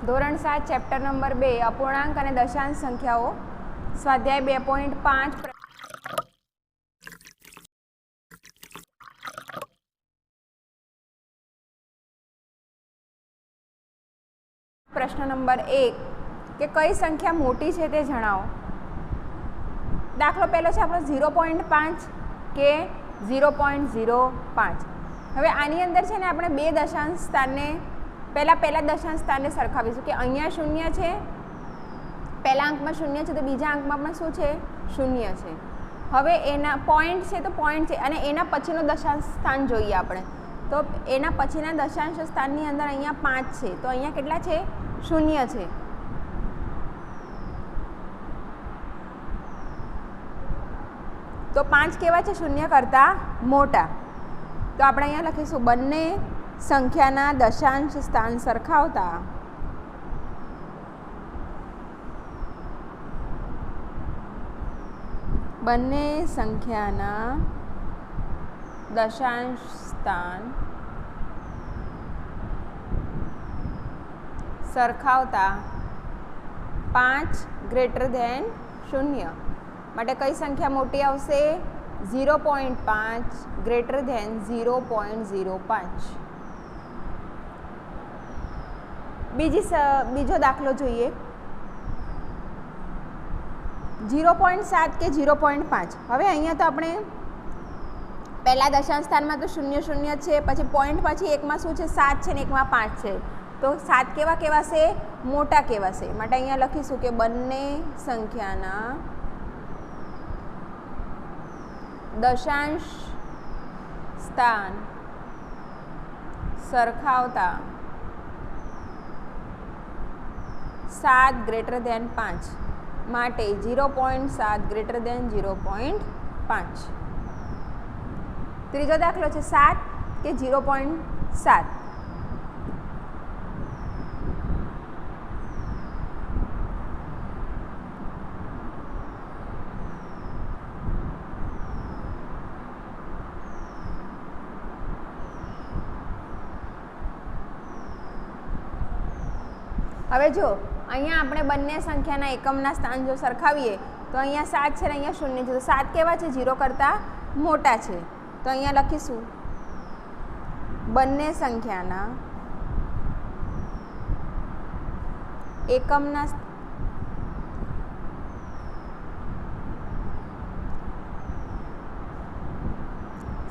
ધોરણ 7 chapter number 2 અપૂર્ણાંક અને દશાંશ સંખ્યાઓ સ્વાધ્યાય 2.5 પ્રશ્ન નંબર 1 કે કઈ સંખ્યા મોટી છે તે જણાવો। દાખલો પહેલો છે આપણો 0.5 કે 0.05। હવે આની અંદર છે ને આપણે બે દશાંશ સ્થાનને પહેલા દશાંશ સ્થાનને સરખાવીશું કે અહીંયા 0 છે, પહેલા અંકમાં 0 છે તો બીજા અંકમાં પણ શું છે 0 છે। હવે એના પોઈન્ટ છે તો પોઈન્ટ છે અને એના પછીનો દશાંશ સ્થાન જોઈએ આપણે, તો એના પછીના દશાંશ સ્થાનની અંદર અહીંયા 5 છે તો અહીંયા કેટલા છે 0 છે। તો 5 કેવા છે 0 કરતાં મોટા, તો આપણે અહીંયા લખીશું બંને સંખ્યાના દશાંશ સ્થાન સરખાવતા બંને સંખ્યાના દશાંશ સ્થાન સરખાવતા 5 ગ્રેટર ધેન 0 માટે કઈ સંખ્યા મોટી આવશે 0.5 ગ્રેટર ધેન 0.05। બીજો દાખલો જોઈએ 0.7 કે 0.5। હવે અહીંયા તો આપણે પહેલા દશાંશ સ્થાનમાં તો 0 0 છે, પછી પોઈન્ટ પછી એકમાં શું છે 7 છે ને એકમાં 5 છે, તો 7 કેવા કહેવાશે મોટા કહેવાશે માટે અહીંયા લખીશું કે બંને સંખ્યાના દશાંશ સ્થાન સરખાવતા 7 ગ્રેટર ધેન 5 માટે 0.7 ગ્રેટર ધેન 0.5। ત્રીજો દાખલો છે 7 કે 0.7। હવે જો અહીંયા આપણે બંને સંખ્યાના એકમના સ્થાન જો સરખાવીએ તો અહીંયા 7 છે ને અહીંયા 0 છે, તો 7 કેવા છે 0 કરતાં મોટા છે, તો અહીંયા લખીશું બંને સંખ્યાના એકમના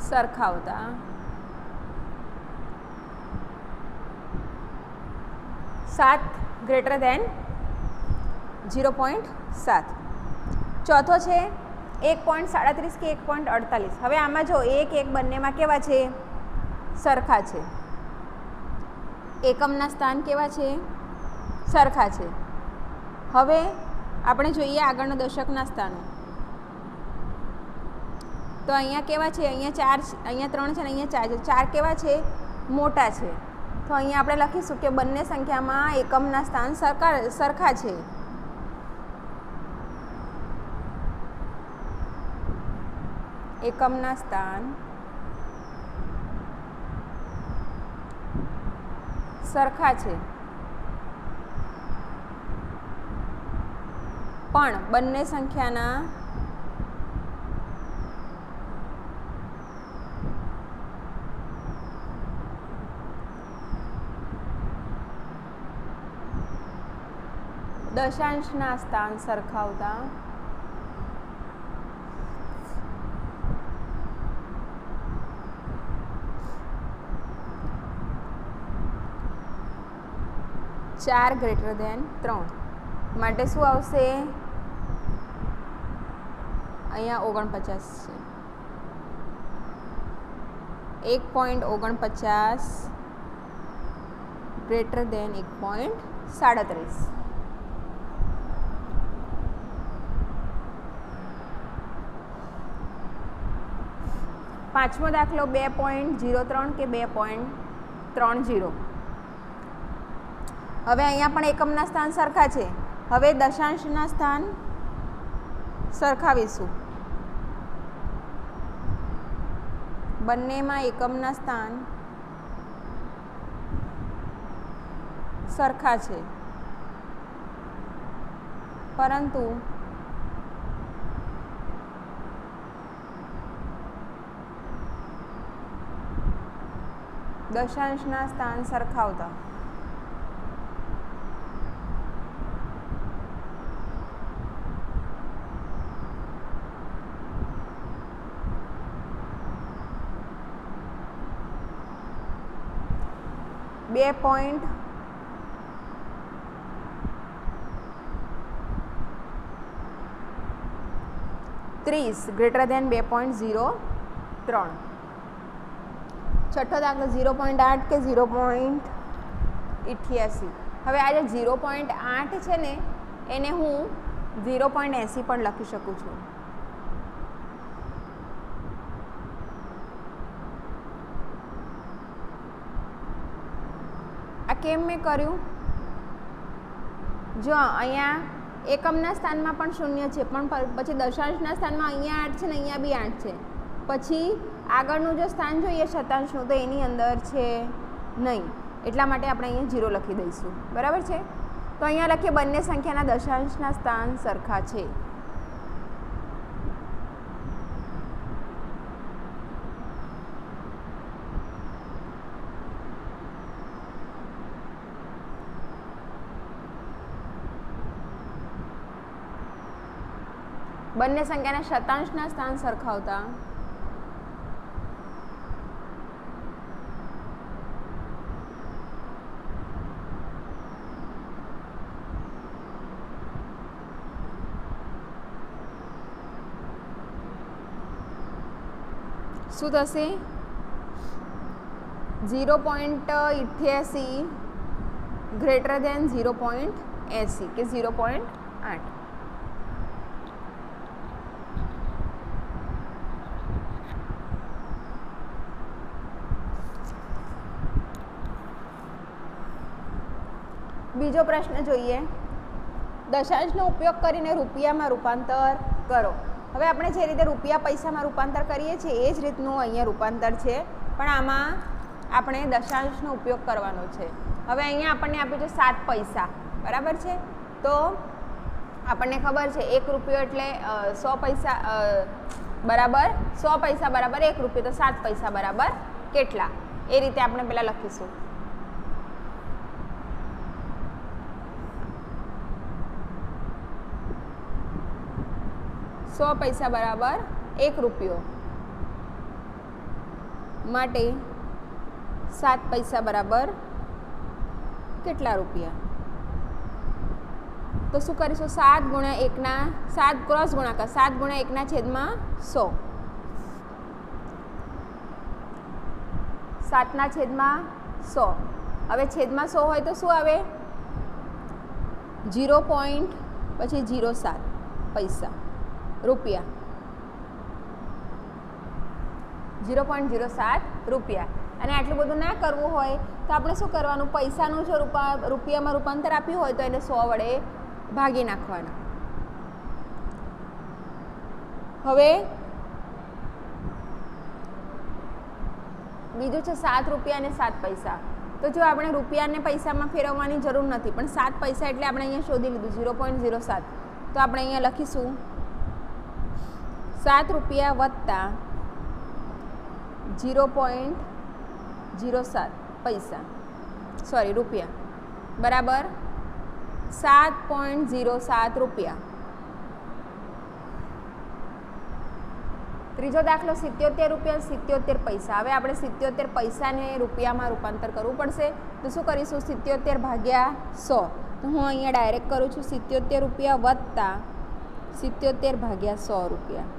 સરખાવતા 7 ગ્રેટર ધેન 0.7। ચોથો છે 1.37 કે 1.48। હવે આમાં જો 1 1 બંનેમાં કેવા છે સરખા છે, એકમના સ્થાન કેવા છે સરખા છે। હવે આપણે જોઈએ આગળનો દશકના સ્થાનો, તો અહીંયા કેવા છે અહીંયા 4 અહીંયા 3 છે ને અહીંયા 4 છે, 4 કેવા છે મોટા છે, તો અહીંયા આપણે લખીશું કે બંને સંખ્યામાં એકમના સ્થાન સરખા છે। એકમના સ્થાન સરખા છે પણ બંને સંખ્યાના દશાંશના સ્થાન સરખાવતા ચાર ગ્રેટર ધેન 3 માટે શું આવશે અહીંયા 49 છે, 1.49 ગ્રેટર ધેન 1.37। પાંચમો દાખલો 2.03 કે 2.30। હવે અહીંયા પણ એકમના સ્થાન સરખા છે, હવે દશાંશના સ્થાન સરખાવીશું। બંનેમાં એકમના સ્થાન સરખા છે। પરંતુ દશાંશના સ્થાન સરખાવતા બે પોઈન્ટ ત્રીસ ગ્રેટર દેન 2.03. છઠ્ઠો દાખલો 0.8 કે 0.88. હવે આ જે 0.8 છે ને એને હું 0.80 પણ લખી શકું છું. આ કેમ મેં કર્યું? જો અહીંયા એકમના સ્થાનમાં પણ શૂન્ય છે, પણ પછી દશાંશના સ્થાનમાં અહીંયા 8 છે ને અહીંયા બી 8 છે. પછી આગળનું જો સ્થાન જોઈએ શતાંશનું તો એની અંદર છે નહીં, એટલા માટે આપણે અહીંયા 0 લખી દઈશું. બરાબર છે? તો અહીંયા લખીએ બંને સંખ્યાના દશાંશના સ્થાન સરખા છે. બંને સંખ્યાના શતાંશના સ્થાન સરખાવતા શું થશે? 0.88 ગ્રેટર દેન 0.80 કે 0.8. બીજો પ્રશ્ન જોઈએ. દશાંશનો ઉપયોગ કરીને રૂપિયામાં રૂપાંતર કરો. હવે આપણે જે રીતે રૂપિયા પૈસામાં રૂપાંતર કરીએ છીએ એ જ રીતનું અહીંયા રૂપાંતર છે, પણ આમાં આપણે દશાંશનો ઉપયોગ કરવાનો છે. હવે અહીંયા આપણને આપ્યું છે 7 પૈસા. બરાબર છે? તો આપણને ખબર છે 1 રૂપિયો એટલે 100 પૈસા બરાબર 100 પૈસા બરાબર 1 રૂપિયો, તો 7 પૈસા બરાબર કેટલા? એ રીતે આપણે પહેલાં લખીશું. સો પૈસા બરાબર 1 રૂપિયો માટે 7 પૈસા બરાબર કેટલા રૂપિયા? તો શું કરીશું? 7 ગુણ્યા 1ના 7 ક્રોસ ગુણાકાર 7 ગુણ્યા 1 ના છેદમાં 100. 7 ના છેદમાં 100. હવે છેદમાં 100 હોય તો શું આવે? 0 પોઈન્ટ પછી 07 પૈસા રૂપિયા. 0.07 રૂપિયા. અને આટલું બધું ના કરવું હોય તો આપણે શું કરવાનું? પૈસાનું જો રૂપિયામાં રૂપાંતર આપ્યું હોય તો એને 100 વડે ભાગી નાખવાના. હવે બીજું છે 7 રૂપિયા અને 7 પૈસા. તો જો આપણે રૂપિયાને પૈસામાં ફેરવવાની જરૂર નથી, પણ 7 પૈસા એટલે આપણે અહીંયા શોધી લીધું 0.07. તો આપણે અહીંયા લખીશું 7 રૂપિયા વત્તા 0.07 પૈસા રૂપિયા બરાબર 7.07 રૂપિયા. ત્રીજો દાખલો 77 રૂપિયા 77 પૈસા. હવે આપણે 77 પૈસાને રૂપિયામાં રૂપાંતર કરવું પડશે. તો શું કરીશું? 77 ભાગ્યા 100. તો હું અહીંયા ડાયરેક્ટ કરું છું 77 રૂપિયા વત્તા 77 ભાગ્યા 100 રૂપિયા.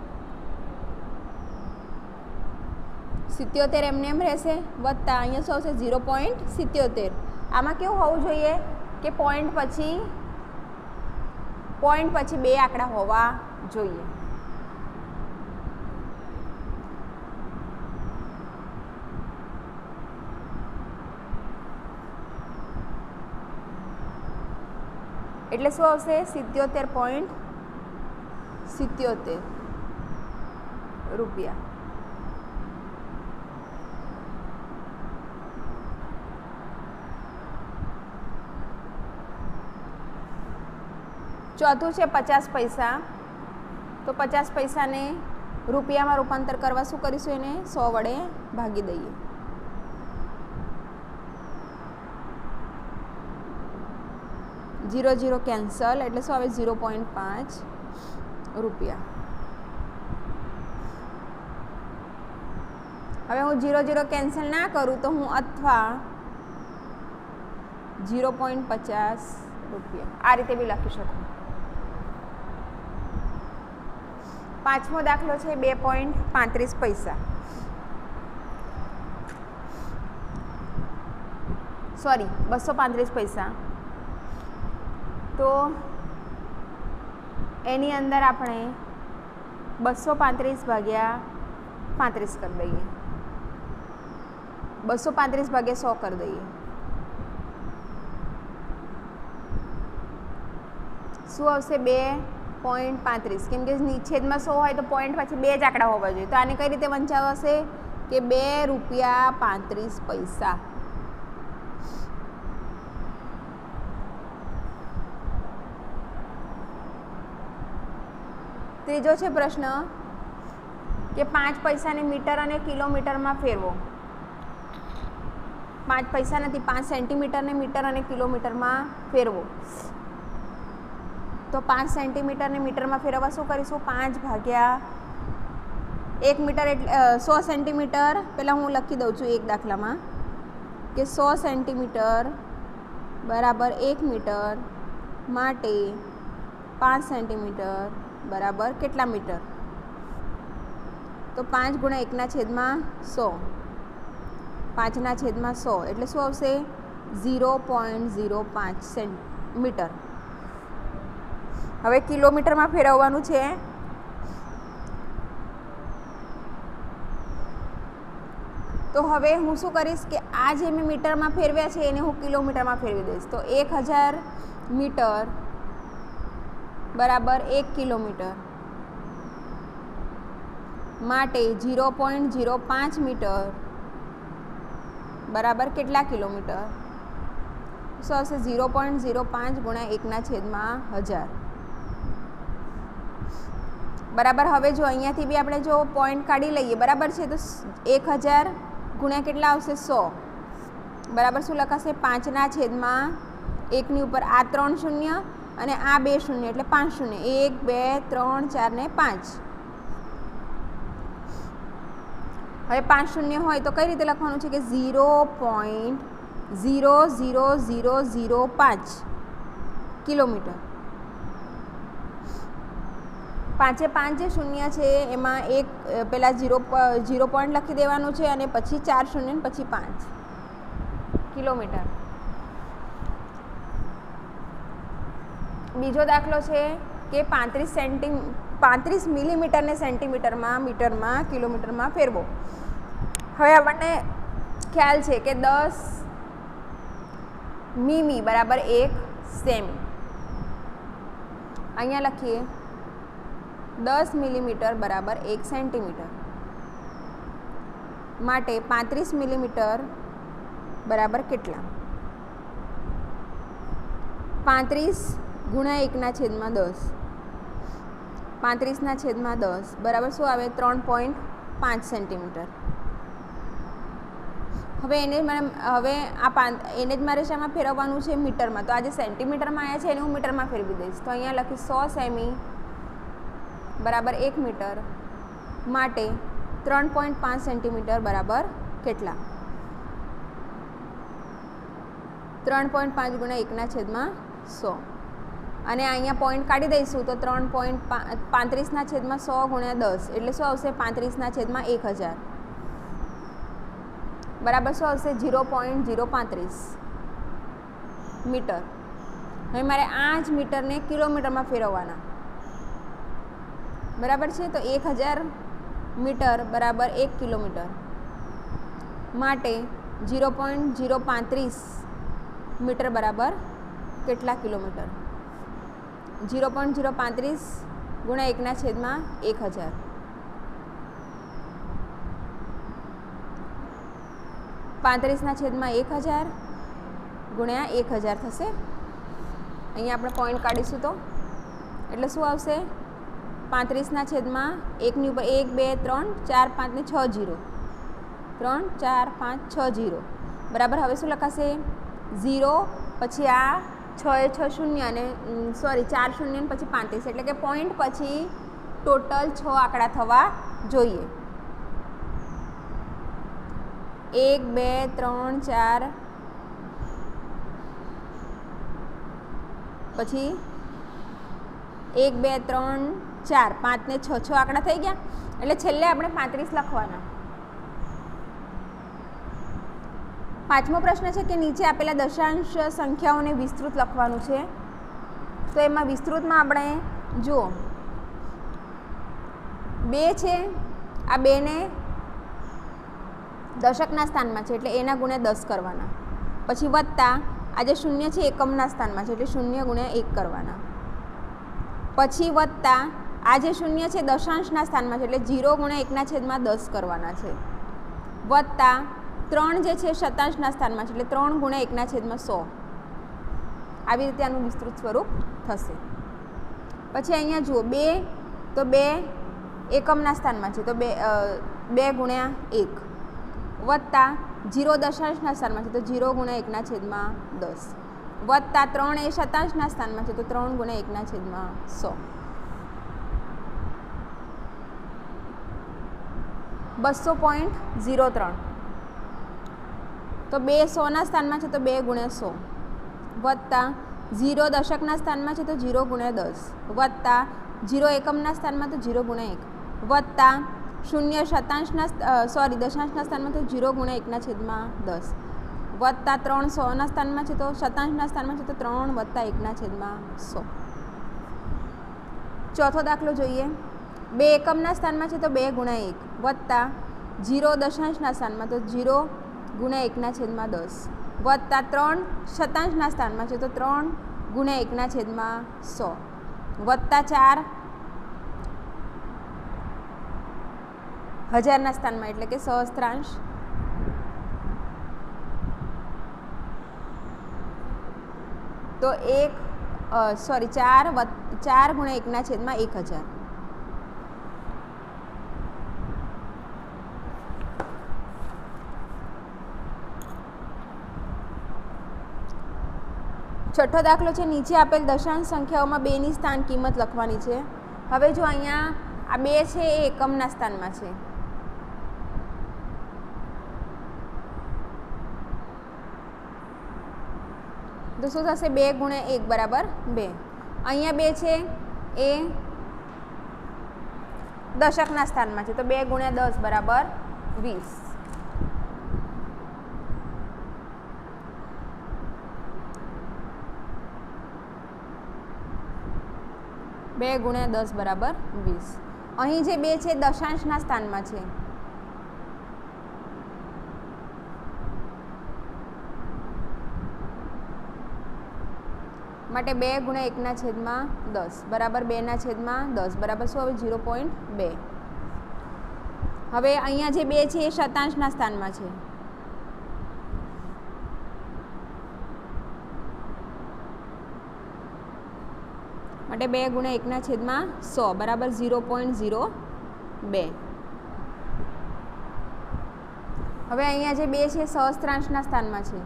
77 એમને એમ રહેશે, વત્તા અહીંયા શું આવશે? 0.77. આમાં કેવું હોવું જોઈએ કે પોઈન્ટ પછી 2 આંકડા હોવા જોઈએ. એટલે શું આવશે? 77.77 રૂપિયા. ચોથું છે 50 પૈસા, તો 50 પૈસાને રૂપિયામાં રૂપાંતર કરવા શું કરીશું, એને 100 વડે ભાગી દઈએ. 0 0 કેન્સલ એટલે શું આવે 0.5 રૂપિયા. હવે હું 0 0 કેન્સલ ના કરું તો હું અથવા 0.50 રૂપિયા આ રીતે બી લખી શકું. પાંચમો દાખલો છે 2.35 પૈસા, સોરી 235 પૈસા. તો એની અંદર આપણે 235 ભાગ્યા 35 કરી દઈએ, 235 ભાગ્યા 100 કરી દઈએ. શું આવશે 2.35, કેમ કે છેદમાં 100 હોય તો પોઈન્ટ પછી 2 જ આંકડા હોવા જોઈએ. તો આને કઈ રીતે વંચાવાશે કે 2 રૂપિયા 35 પૈસા. ત્રીજો છે પ્રશ્ન કે 5 પૈસાને મીટર અને કિલોમીટરમાં ફેરવો. 5 પૈસા નથી, 5 સેન્ટીમીટરને મીટર અને કિલોમીટરમાં ફેરવો. તો 5 સેન્ટીમીટરને મીટરમાં ફેરવવા શું કરીશું, 5 ભાગ્યા 1 મીટર એટલે 100 સેન્ટીમીટર. પહેલાં હું લખી દઉં છું એક દાખલામાં કે 100 સેન્ટીમીટર બરાબર 1 મીટર માટે 5 સેન્ટીમીટર બરાબર કેટલા મીટર? તો 5 ગુણ્યા 1 ના છેદમાં 100, 5 ના છેદમાં 100 એટલે શું આવશે 0.05 મીટર. હવે કિલોમીટરમાં ફેરવવાનું છે. તો હવે હું શું કરીશ કે આ જે મેં મીટરમાં ફેરવ્યા છે એને હું કિલોમીટરમાં ફેરવી દઈશ. તો 1000 મીટર બરાબર 1 કિલોમીટર માટે 0.05 મીટર બરાબર કેટલા કિલોમીટર? શું આવશે 0.05 ગુણ્યા 1 ના છેદમાં 1000 બરાબર. હવે જો અહીંયાથી બી આપણે જો પોઈન્ટ કાઢી લઈએ બરાબર છે, તો 1000 ગુણ્યા કેટલા આવશે 100 બરાબર શું લખાશે 5 ના છેદમાં 1 ની ઉપર આ 3 શૂન્ય અને આ 2 શૂન્ય એટલે 5 શૂન્ય, 1 2 3 4 ને 5. હવે 5 શૂન્ય હોય તો કઈ રીતે લખવાનું છે કે 0.00005 કિલોમીટર. 5 એ 5 જે શૂન્ય છે એમાં એક પહેલાં 0 પોઈન્ટ લખી દેવાનું છે અને પછી 4 શૂન્ય ને પછી 5 કિલોમીટર. બીજો દાખલો છે કે 35 મિલીમીટરને સેન્ટીમીટરમાં મીટરમાં કિલોમીટરમાં ફેરવો. હવે આપણને ખ્યાલ છે કે 10 મીમી બરાબર 1 સેમી. અહીંયા લખીએ 10 મિલીમીટર બરાબર 1 સેન્ટીમીટર માટે 35 મિલીમીટર બરાબર કેટલા? 35 ગુણ્યા 1 ના છેદમાં 10, 35 ના છેદમાં 10 બરાબર શું આવે 3.5 સેન્ટીમીટર. હવે એને જ મારે શામાં ફેરવવાનું છે મીટરમાં. તો આજે સેન્ટીમીટરમાં આવ્યા છે એને હું મીટરમાં ફેરવી દઈશ. તો અહીંયા લખીશ 100 સેમી બરાબર 1 મીટર માટે 3.5 સેન્ટીમીટર બરાબર કેટલા? 3.5 ગુણ્યા 1 ના છેદમાં 100 અને અહીંયા પોઈન્ટ કાઢી દઈશું તો 3.35 ના છેદમાં 100 ગુણ્યા 10 એટલે શું આવશે 35 ના છેદમાં 1000 બરાબર શું આવશે 0.035 મીટર. હવે મારે આ જ મીટરને કિલોમીટરમાં ફેરવવાના બરાબર છે. તો 1000 મીટર બરાબર 1 કિલોમીટર માટે 0.035 મીટર બરાબર કેટલા કિલોમીટર? 0.035 ગુણ્યા 1 ના છેદમાં 1000 35 ના છેદમાં 1000 ગુણ્યા 1000 થશે. અહીંયા આપણે પોઈન્ટ કાઢીશું તો એટલે શું આવશે 35ના છેદમાં 1ની ઉપર 1 2 3 4 5 ને 6 0 3 4 5 6 0 બરાબર. હવે શું લખાશે 0 પછી આ 6 એ 6 શૂન્ય અને સોરી 4 શૂન્ય ને પછી 35 એટલે કે પોઈન્ટ પછી ટોટલ 6 આંકડા થવા જોઈએ. 1 2 3 4 પછી 1 2 3 4 5 ને 6 6 આંકડા થઈ ગયા એટલે છેલ્લે આપણે 35 લખવાના. પાંચમો પ્રશ્ન છે કે નીચે આપેલા દશાંશ સંખ્યાઓને વિસ્તૃત લખવાનું છે. તો એમાં વિસ્તૃતમાં આપણે જુઓ 2 છે, આ 2 ને દશકના સ્થાનમાં છે એટલે એના ગુણ્યા 10 કરવાના. પછી વત્તા આ જે શૂન્ય છે એકમના સ્થાનમાં છે એટલે 0 ગુણ્યા 1 કરવાના. પછી વત્તા આ જે શૂન્ય છે દશાંશના સ્થાનમાં છે એટલે 0 ગુણ્યા 1ના છેદમાં 10 કરવાના છે. વત્તા 3 જે છે શતાંશના સ્થાનમાં છે એટલે 3 ગુણ્યા 1ના છેદમાં 100. આવી રીતે આનું વિસ્તૃત સ્વરૂપ થશે. પછી અહીંયા જુઓ 2 તો 2 એકમના સ્થાનમાં છે તો 2 ગુણ્યા 1 વત્તા 0 દશાંશના સ્થાનમાં છે તો 0 ગુણ્યા 1ના છેદમાં 10 વત્તા 3 એ શતાંશના સ્થાનમાં છે તો 3 ગુણ્યા 1ના છેદમાં 100. 200.03 તો 2 100ના સ્થાનમાં છે તો 2 ગુણ્યા 100 વત્તા 0 દશકના સ્થાનમાં છે તો 0 ગુણ્યા 10 વત્તા 0 એકમના સ્થાનમાં તો 0 ગુણ્યા 1 વત્તા 0 શતાંશના દશાંશના સ્થાનમાં તો 0 ગુણ્યા 1ના છેદમાં 10 વત્તા 3 100ના સ્થાનમાં છે તો શતાંશના સ્થાનમાં છે તો 3 વત્તા 1ના છેદમાં 100. ચોથો દાખલો જોઈએ. 2 એકમના સ્થાનમાં છે તો 2 ગુણ્યા 1 વત્તા 0 દશાંશના સ્થાનમાં તો 0 ગુણ્યા 1ના છેદમાં 10 વત્તા 3 શતાંશના સ્થાનમાં છે તો 3 ગુણ્યા 1ના છેદમાં 100 વત્તા 4 હજારના સ્થાનમાં એટલે કે સહસ્ત્રાંશ તો 4 ગુણ્યા 1ના છેદમાં 1000. છઠ્ઠો દાખલો છે નીચે આપેલ દશાંશ સંખ્યાઓમાં 2ની સ્થાન કિંમત લખવાની છે. હવે જો અહીંયા આ 2 છે એ એકમના સ્થાનમાં છે તો શું થશે 2 ગુણ્યા 1 બરાબર 2. અહીંયા 2 છે એ દશકના સ્થાનમાં છે તો 2 ગુણ્યા 10 બરાબર 20. 2 ગુણ્યા 10 બરાબર 20. અહીં જે 2 છે દશાંશના સ્થાનમાં છે માટે 2 ગુણ્યા 1ના છેદમાં 10 બરાબર 2ના છેદમાં 10 બરાબર શું હવે 0.2. હવે અહીંયા જે 2 છે એ શતાંશના સ્થાનમાં છે માટે 2 ગુણ્યા 1ના છેદમાં 100 બરાબર 0.02. હવે અહીંયા જે 2 છે સહસ્ત્રાંશના સ્થાનમાં છે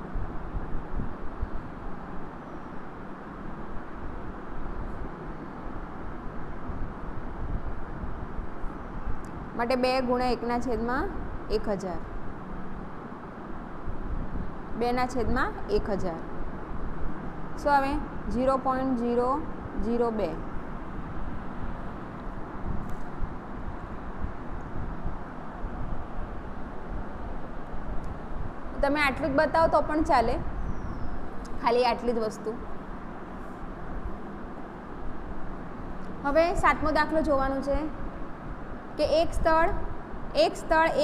માટે 2 ગુણ્યા 1ના છેદમાં 1000 2ના છેદમાં 1000 શું આવે 0.002. તમે આટલું જ બતાવો તો પણ ચાલે, ખાલી આટલી જ વસ્તુ. હવે સાતમો દાખલો જોવાનો છે કે એક સ્થળ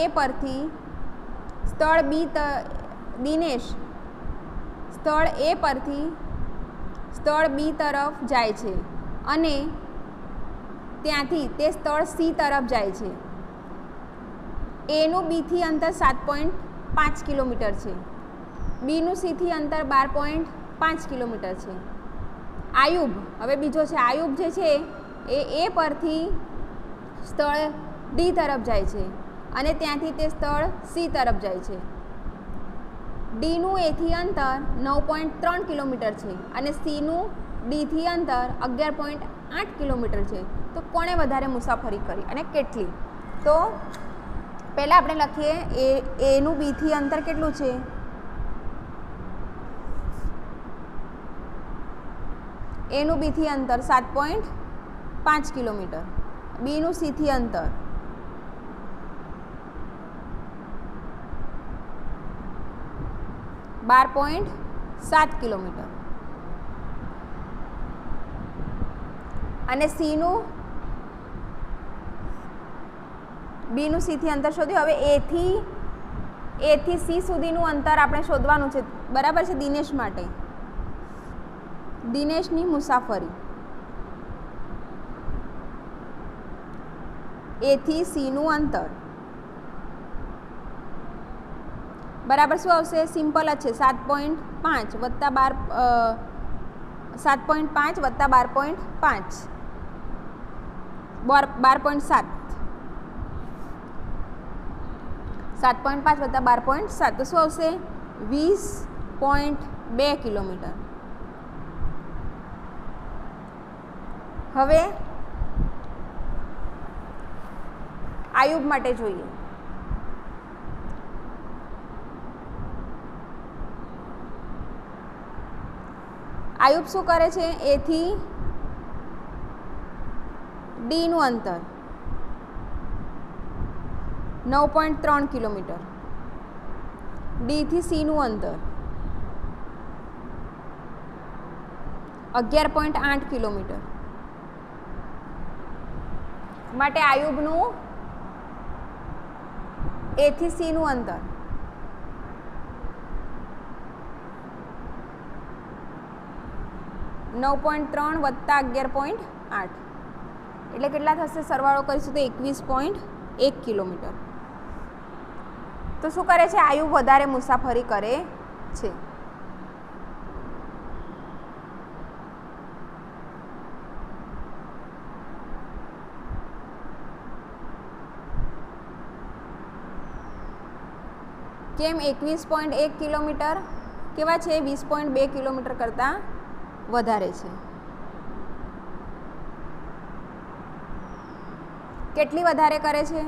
એ પરથી સ્થળ દિનેશ સ્થળ એ પરથી સ્થળ બી તરફ જાય છે અને ત્યાંથી તે સ્થળ સી તરફ જાય છે. એનું બીથી અંતર 7.5 કિલોમીટર છે, બીનું સીથી અંતર 12.5 કિલોમીટર છે. આયુબ, હવે બીજો છે આયુબ જે છે એ પરથી સ્થળ ડી તરફ જાય છે અને ત્યાંથી તે સ્થળ સી તરફ જાય છે. ડીનું એથી અંતર 9.3 કિલોમીટર છે અને સીનું ડીથી અંતર 11.8 કિલોમીટર છે. તો કોણે વધારે મુસાફરી કરી અને કેટલી? તો પહેલાં આપણે લખીએ એનું બીથી અંતર કેટલું છે? એનું બીથી અંતર 7.5 કિલોમીટર, બીનું સીથી અંતર 12.7 કિલોમીટર અને બીનું સીથી અંતર શોધ્યું. હવે એથી સી સુધીનું અંતર આપણે શોધવાનું છે, બરાબર છે? દિનેશ માટે, દિનેશની મુસાફરી એથી સીનું અંતર બરાબર શું આવશે? સિમ્પલ જ છે, 7.5 વત્તા 7.5 વત્તા 12.5 12.7 7.5 વત્તા 12.7 તો શું આવશે? 20.2 કિલોમીટર. હવે આયુબ માટે જોઈએ. આયુબ શું કરે છે? એથી ડીનું અંતર 9.3 કિલોમીટર, ડીથી સીનું અંતર 11.8 કિલોમીટર માટે આયુબનું એથી સીનું અંતર 9.3 વત્તા 11.8 એટલે કેટલા થશે? સરવાળો કરીશું તો 21.1 કિલોમીટર. તો શું કરે છે? આયુબ વધારે મુસાફરી કરે છે. કેમ? 21.1 કિલોમીટર કેવા છે? 20.2 કિલોમીટર કરતાં વધારે છે. કેટલી વધારે કરે છે?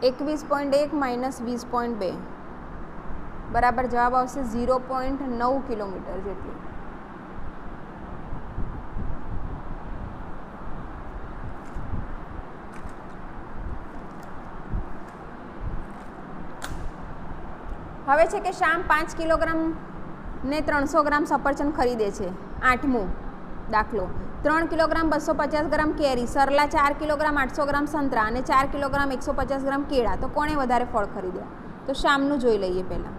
21.1 માઇનસ 20.2 બરાબર જવાબ આવશે 0.9 કિલોમીટર જેટલું. હવે છે કે શ્યામ 5 કિલોગ્રામ ને 300 ગ્રામ સફરજન ખરીદે છે. 8મો દાખલો. 3 કિલોગ્રામ 250 ગ્રામ કેરી, સરલા 4 કિલોગ્રામ 800 ગ્રામ સંતરા અને 4 કિલોગ્રામ 150 ગ્રામ કેળા. તો કોણે વધારે ફળ ખરીદ્યા? તો શ્યામનું જોઈ લઈએ પહેલાં.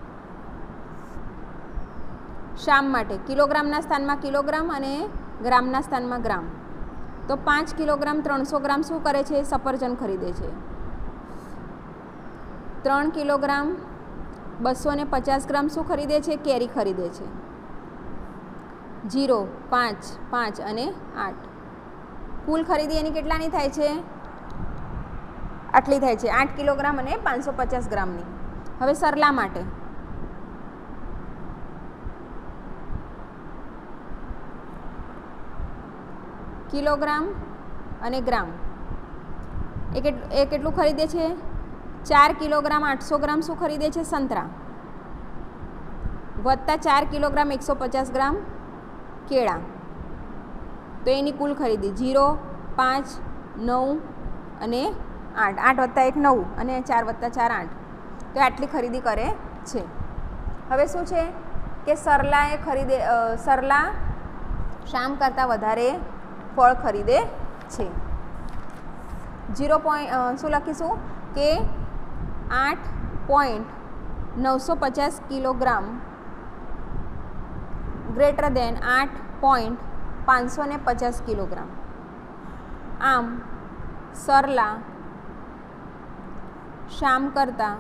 શ્યામ માટે કિલોગ્રામના સ્થાનમાં કિલોગ્રામ અને ગ્રામના સ્થાનમાં ગ્રામ. તો 5 કિલોગ્રામ 300 ગ્રામ શું કરે છે? સફરજન ખરીદે છે. 3 કિલોગ્રામ 250 ગ્રામ શું ખરીદે છે? કેરી ખરીદે છે. 0, 5, 5 અને 8 કુલ ખરીદી એની કેટલાની થાય છે? આટલી થાય છે, 8 કિલોગ્રામ અને 550 ગ્રામની. હવે સરલા માટે કિલોગ્રામ અને ગ્રામ એ કેટલું ખરીદે છે? 4 કિલોગ્રામ 800 ગ્રામ શું ખરીદે છે? સંતરા વત્તા 4 કિલોગ્રામ 150 ગ્રામ કેળા. તો એની કુલ ખરીદી 0, 5, 9 અને 8. 8 વત્તા 1 9 અને 4 વત્તા 4 8. તો આટલી ખરીદી કરે છે. હવે શું છે કે સરલા શ્યામ કરતાં વધારે ફળ ખરીદે છે. 0. શું લખીશું કે 8.950 કિલોગ્રામ ગ્રેટર દેન 8.550 કિલોગ્રામ. આમ સરલા શામ કરતાં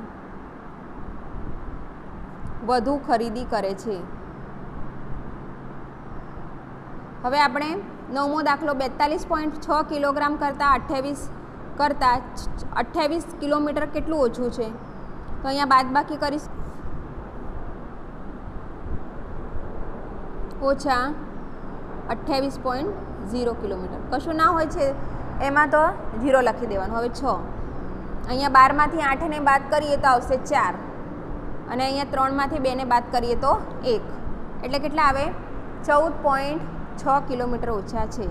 વધુ ખરીદી કરે છે. હવે આપણે 9મો દાખલો 42.6 કિલોગ્રામ કરતાં 28 કિલોમીટર કેટલું ઓછું છે? તો અહીંયા બાદબાકી કરીશ. ઓછા 28.0 કિલોમીટર કશું ના હોય છે એમાં તો 0 લખી દેવાનું. હવે 6 અહીંયા 12માંથી 8ને બાદ કરીએ તો આવશે 4 અને અહીંયા 3માંથી 2ને બાદ કરીએ તો 1 એટલે કેટલા આવે? 14.6 કિલોમીટર ઓછા છે.